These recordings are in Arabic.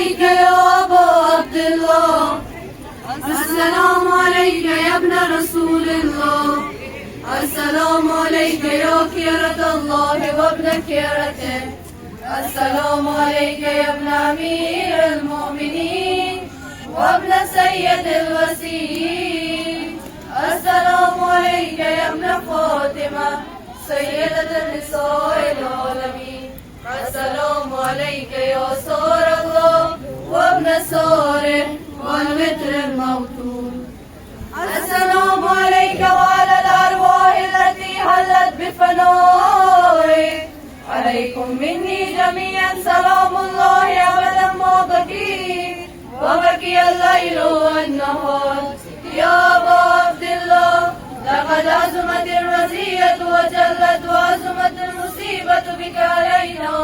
عليك يا أبا عبد الله. السلام عليك يا ابن رسول الله. السلام عليك يا كيرة الله وابن كيرته. السلام عليك يا ابن أمير المؤمنين وابن سيد الوسيم. السلام عليك يا ابن فاطمة سيدة نساء العالمين. السلام عليك يا سار الله وابن ساره والوتر الموتور. السلام عليك وعلى الأرواح التي حلت بفنائك. عليكم مني جميعا سلام الله أبدا ما بقي وبقي الليل والنهار. يا أبا عبد الله لقد عزمت الرزية وجلت وعزمت المصيبة بك علينا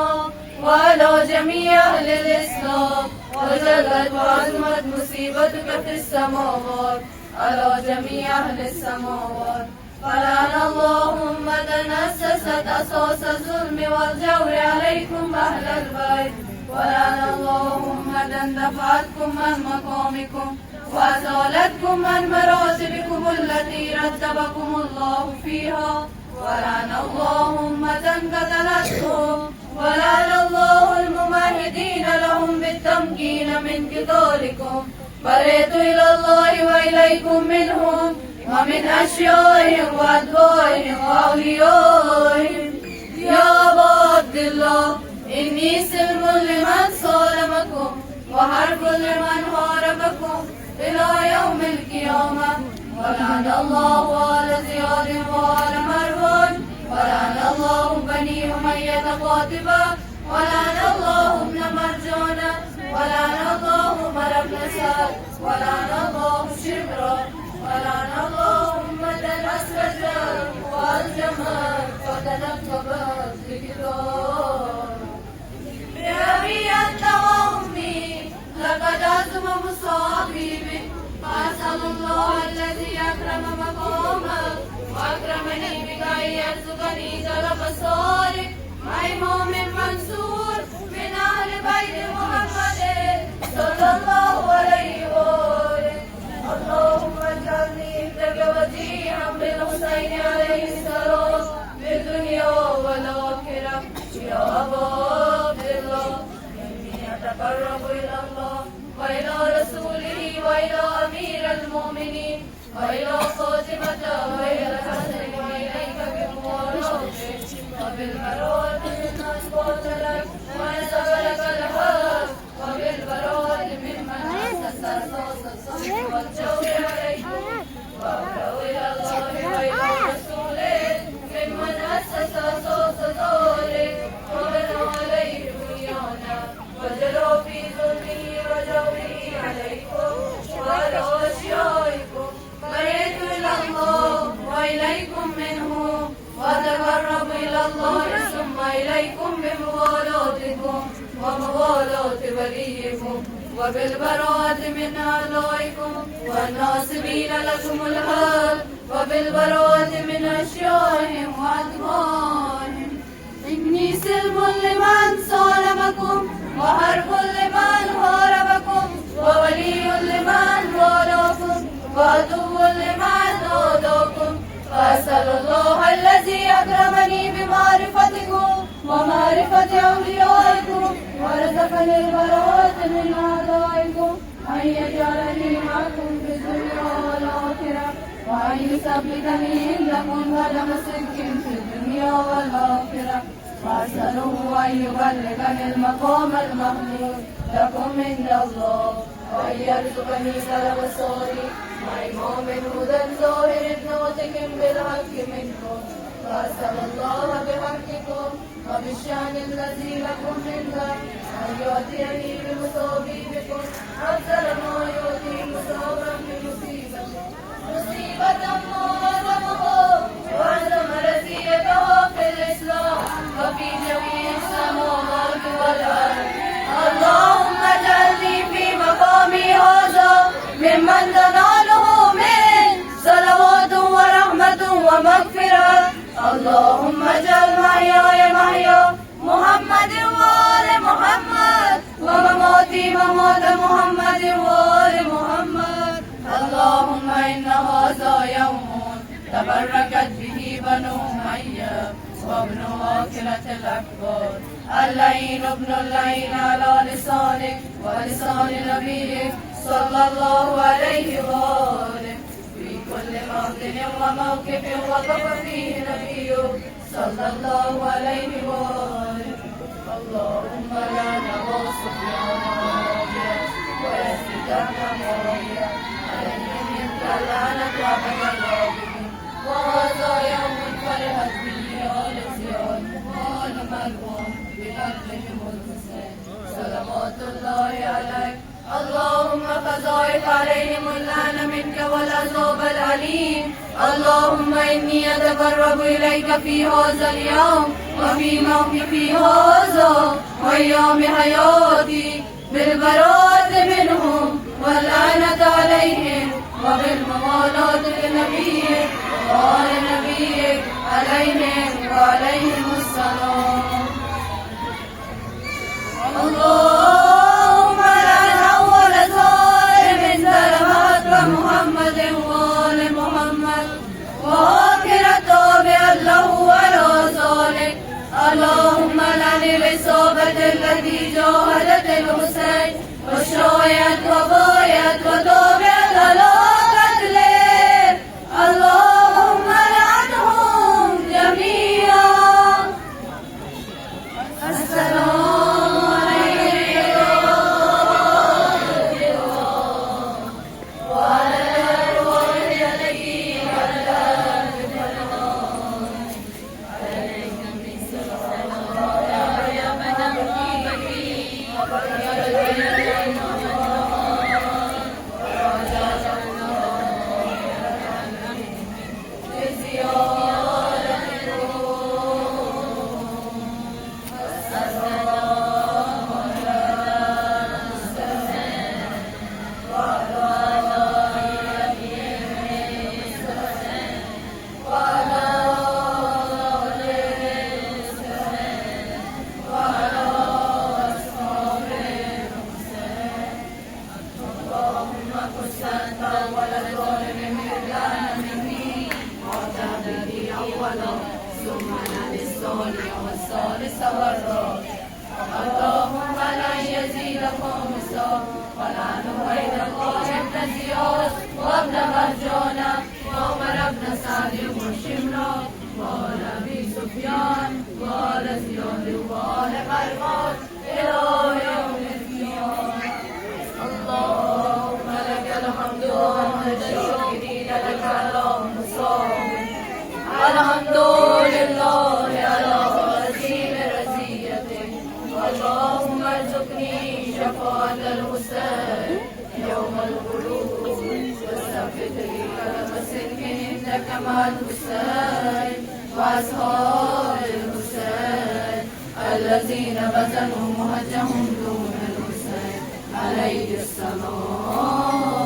وعلى جميع أهل الإسلام، وجلت وعزمت مصيبتك في السماوات على جميع أهل السماوات. فلعن الله أمة أسست أساس الظلم والجور عليكم أهل البيت. ولعن الله أمة دفعتكم عن مقامكم وأزالتكم عن مراتبكم التي رتبكم الله فيها. ولعن الله أمة قتلتكم. ولعن الله الممهدين لهم بالتمكين من قتالكم. برئت إلى الله وإليكم منهم ومن أشيائهم وأتباعهم وأوليائهم. يا أبا عبد الله إني سلم لمن صالمكم وحرب لمن حاربكم إلى يوم القيامة. ولعن الله آل زياد وآل مروان. ولعن الله بني أمية قاطبة. ولعن الله ابن مرجانة. ولعن الله عمر بن سعد. ولعن الله شبرا. ولعن الله أمة أسرج والجمال فتنكبت بكتاب. بأبي أنت وأمي لقد عزم مصابي بك. فأسأل الله الذي أكرم مقامك وأكرمني بك أن يرزقني جلب صالح ميمون منصور من أهل بيت محمد صلى الله عليه وآله. اللهم اجعلني عندك وجيها بالحسين عليه السلام في الدنيا والآخرة. يا أبا عبد الله إني أتقرب إلى الله وإلى رسوله وإلى أمير المؤمنين وإلى فاطمة وإلى الحسن وإليك بموالاته وبالبراءة ممن قاتلك ونسب لك الحق وبالبراءة ممن أسس أساس الظلم والجور عليكم. وأبرأ إلى الله وإلى رسوله ممن أسس أساس ذلك وبنى عليه بنيانا وجرى في ظلمه وجوره عليكم وعلى أشيائكم. برئت إلى الله وإليكم منه وأتقرب إلى الله ثم إليكم بموالاتكم وموالاة وليكم وبالبراءة من أعدائكم والناصبين لكم الحق وبالبراءة من أشيائهم وأتباعهم. إني سلم لمن صالمكم وحرب لمن حاربكم وولي لمن والاكم وعدو لمن عاداكم. فأسأل الله الذي أكرمني بمعرفتكم ومعرفة أوليائكم ورزقني البراءة من أعدائكم أن يجعلني معكم في الدنيا والآخرة وأن يثبتني عندكم قدم صدق في الدنيا والآخرة. وأسأله أن يبلغني المقام المحمود لكم عند الله وأن يرزقني سلب صالح مع إمام هدى ظاهر ناطق بالحق منكم. وأسأل الله بحقكم وبالشأن الذي لكم منه أن يؤتيني بمصابيبكم أفضل ما يؤتي مصابا بمصيبة مصيبة ما عظمه وعظم رزيته في الإسلام وفي جميع السماوات والأرض. اللهم اجعلني في مقامي هذا ممن تناله من صلوات ورحمة ومغفرة. اللهم اجعل محياي محيا محمد وآل محمد ومماتي وموت محمد وآل محمد. اللهم إن هذا يوم تبركت به بنو أمية وابن واكلة الأكبر، اللعين ابن اللعين على لسانك ولسان نبيك صلى الله عليه وآله، في كل موطن وموقف وقف فيه نبيك صلى الله عليه وآله. اللهم لا نرى سفيان ومعاوية ويزيد بن معاوية عليهم منك اللعنة أبد الآبدين. وهذا يوم فرحت به آل زياد وآل مروان بقتلهم الحسين صلوات الله عليك. اللهم فضائف عليهم اللعن منك والعذاب الأليم. اللهم إني أتقرب إليك في هذا اليوم وفي موقفي هذا وأيام حياتي بالبراءة منهم واللعنة عليهم وبالموالاة لنبيك وآل نبيك عليهم وعليهم السلام. اللهم لعن أول ظالم ظلم حق محمد وآل محمد وآخر تابع له على ذلك. اللهم لعن العصابة التي جاهدت الحسين وشايعت وبايعت وتابعت على قتله. اللهم لعنهم جميعا. السلام عليكم وعلى الأرواح التي حلت بالنار عليكم بسلام الله يا من أمري ثم الثاني والثالث والرابع. اللهم لا يزيد خامسا ولعن بين الله بن زياد وابن مرجانة وعمر بن سعد وشمرا وآل أبي سفيان وآل زياد وآل مروان إلى يوم القيامة. اللهم لك الحمد وأنت الشاكرين لك اللهم صل. الحمد لله على عظيم رزيته. اللهم ارزقني شفاعة الحسين يوم الخلود وثبت لي قدم صدق عندك مع الحسين وأصحاب الحسين الذين بذلوا مهجهم دون الحسين عليه السلام.